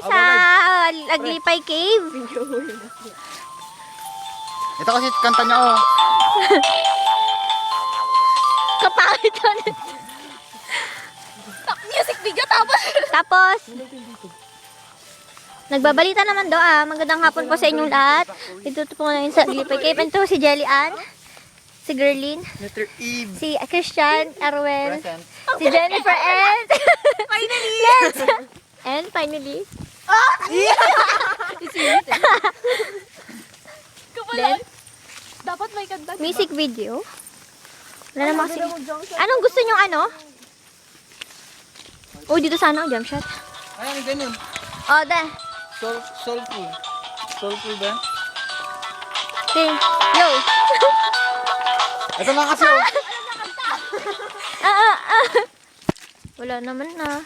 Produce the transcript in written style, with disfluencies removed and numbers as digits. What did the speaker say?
sa Aglipay Cave. Ito kasi kanta niya, oh. Kapangit na. Music video Tapos, nagbabalita naman do magandang hapon po sa inyong lahat. Ito po ngayon sa Aglipay Cave. Ito si Jelly Ann, si Gerlin, Letter Eve. si Christian, Erwin, Present. si Jennifer, and Finally! and finally, then, Dapat may kanta. music video. Wala naman kasi. Anong gusto nyo Oh, dito sana ang jump shot. Ay, ang ganun. Oh, then. Soulful. Soulful ba? Okay. Yo. Ito na kasi, oh. Ah. Wala naman na.